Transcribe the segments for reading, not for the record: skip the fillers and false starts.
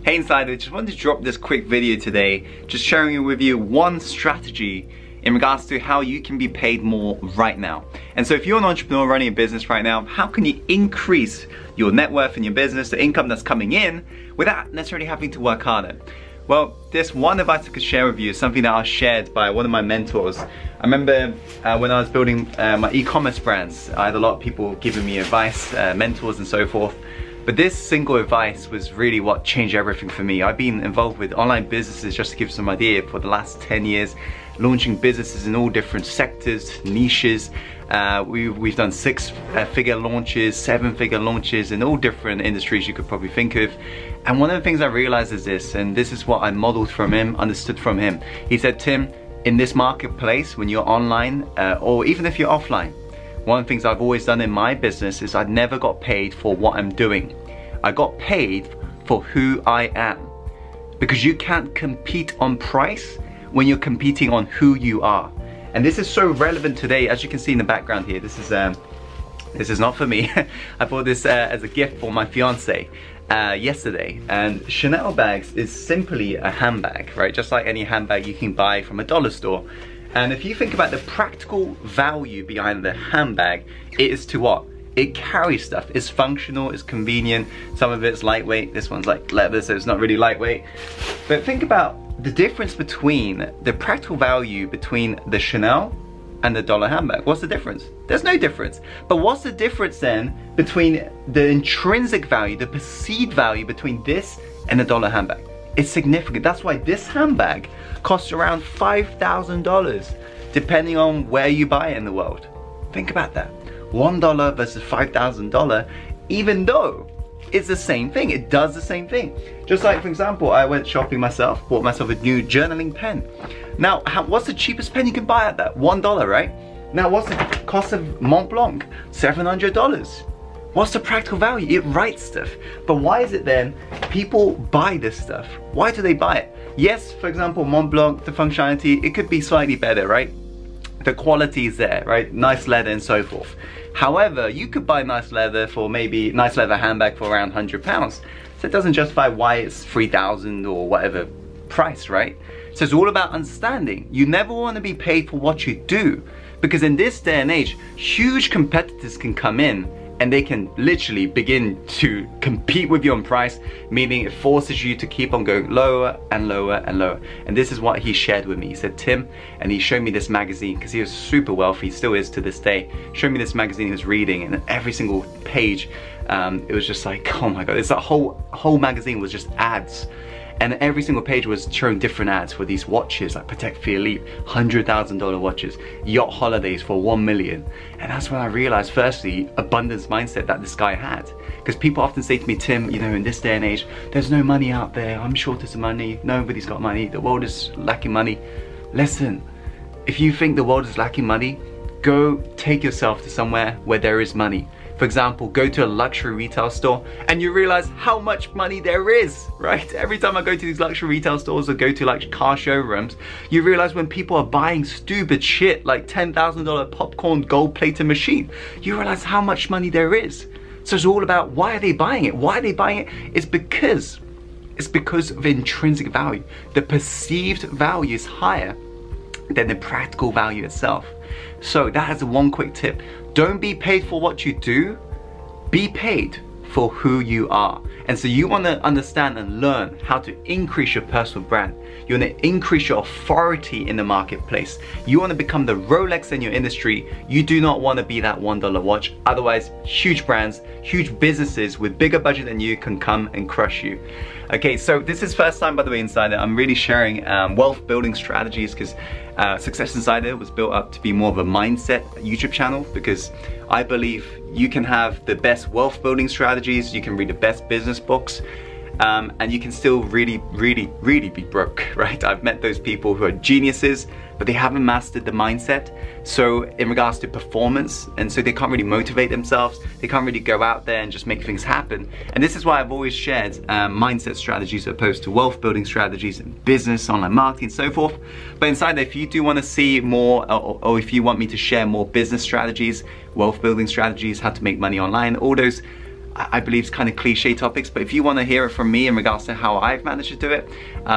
Hey Insider, just wanted to drop this quick video today, just sharing with you one strategy in regards to how you can be paid more right now. And so if you're an entrepreneur running a business right now, how can you increase your net worth in your business, the income that's coming in, without necessarily having to work harder? Well, this one advice I could share with you is something that I was shared by one of my mentors. I remember when I was building my e-commerce brands, I had a lot of people giving me advice, mentors and so forth. But this single advice was really what changed everything for me. I've been involved with online businesses, just to give some idea, for the last 10 years, launching businesses in all different sectors, niches. We've done 6-figure launches, 7-figure launches in all different industries you could probably think of. And one of the things I realized is this, and this is what I modeled from him, understood from him. He said, Tim, in this marketplace, when you're online, or even if you're offline, one of the things I've always done in my business is I never got paid for what I'm doing. I got paid for who I am. Because you can't compete on price when you're competing on who you are. And this is so relevant today, as you can see in the background here. This is not for me. I bought this as a gift for my fiance yesterday. And Chanel bags is simply a handbag, right? Just like any handbag you can buy from a dollar store. And if you think about the practical value behind the handbag, it is to what? It carries stuff. It's functional, it's convenient. Some of it's lightweight. This one's like leather, so it's not really lightweight. But think about the difference between the practical value between the Chanel and the dollar handbag. What's the difference? There's no difference. But what's the difference then between the intrinsic value, the perceived value between this and the dollar handbag? It's significant. That's why this handbag costs around $5,000 depending on where you buy it in the world. Think about that. $1 versus $5,000, even though it's the same thing. It does the same thing. Just like, for example, I went shopping myself, bought myself a new journaling pen. Now, what's the cheapest pen you can buy at that? $1, right? Now, what's the cost of Mont Blanc? $700. What's the practical value? It writes stuff. But why is it then people buy this stuff? Why do they buy it? Yes, for example, Mont Blanc, the functionality, it could be slightly better, right? The quality is there, right? Nice leather and so forth. However, you could buy nice leather for maybe, nice leather handbag for around £100. So it doesn't justify why it's 3,000 or whatever price, right? So it's all about understanding. You never want to be paid for what you do, because in this day and age, huge competitors can come in and they can literally begin to compete with you on price, meaning it forces you to keep on going lower and lower and lower. And this is what he shared with me. He said, Tim, and he showed me this magazine, because he was super wealthy, still is to this day, showed me this magazine he was reading, and every single page, it was just like, oh my God, it's a whole magazine was just ads. And every single page was showing different ads for these watches, like Patek Philippe, $100,000 watches, yacht holidays for 1 million. And that's when I realized, firstly, abundance mindset that this guy had. Because people often say to me, Tim, you know, in this day and age, there's no money out there, I'm short of money, nobody's got money, the world is lacking money. Listen, if you think the world is lacking money, go take yourself to somewhere where there is money. For example, go to a luxury retail store and you realize how much money there is, right? Every time I go to these luxury retail stores or go to like car showrooms, you realize when people are buying stupid shit like $10,000 popcorn gold-plated machine, you realize how much money there is. So it's all about, why are they buying it? Why are they buying it? It's because of intrinsic value. The perceived value is higher than the practical value itself. So that is one quick tip. Don't be paid for what you do, be paid for who you are. And so you want to understand and learn how to increase your personal brand. You want to increase your authority in the marketplace. You want to become the Rolex in your industry. You do not want to be that $1 watch. Otherwise, huge brands, huge businesses with bigger budget than you can come and crush you. Okay, so this is first time, by the way, Insider. I'm really sharing wealth building strategies, because Success Insider was built up to be more of a mindset YouTube channel, because I believe you can have the best wealth building strategies, you can read the best business books, and you can still really be broke, right? I've met those people who are geniuses, but they haven't mastered the mindset. So in regards to performance, and so they can't really motivate themselves, they can't really go out there and just make things happen. And this is why I've always shared mindset strategies opposed to wealth building strategies in business, online marketing, and so forth. But inside there, if you do want to see more, or if you want me to share more business strategies, wealth building strategies, how to make money online, all those, I believe it's kind of cliche topics, but if you want to hear it from me in regards to how I've managed to do it,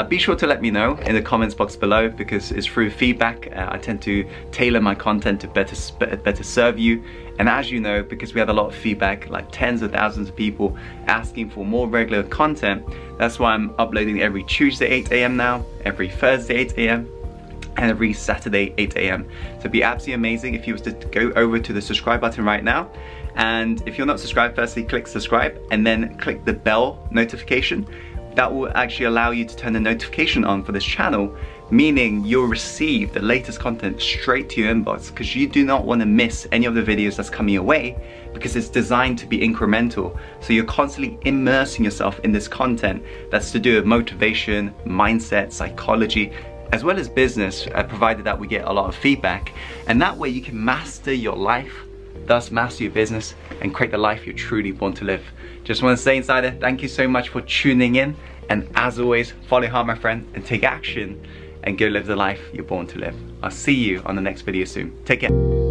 be sure to let me know in the comments box below, because it's through feedback I tend to tailor my content to better serve you. And as you know, because we have a lot of feedback, like tens of thousands of people asking for more regular content, that's why I'm uploading every Tuesday 8 AM now, every Thursday 8 AM, and every Saturday 8 AM. So it'd be absolutely amazing if you was to go over to the subscribe button right now. And if you're not subscribed, firstly click subscribe and then click the bell notification. That will actually allow you to turn the notification on for this channel, meaning you'll receive the latest content straight to your inbox, because you do not want to miss any of the videos that's coming your way, because it's designed to be incremental. So you're constantly immersing yourself in this content that's to do with motivation, mindset, psychology, as well as business, provided that we get a lot of feedback. And that way you can master your life, thus master your business, and create the life you're truly born to live. Just want to say, Insider, thank you so much for tuning in. And as always, follow hard, my friend, and take action and go live the life you're born to live. I'll see you on the next video soon. Take care.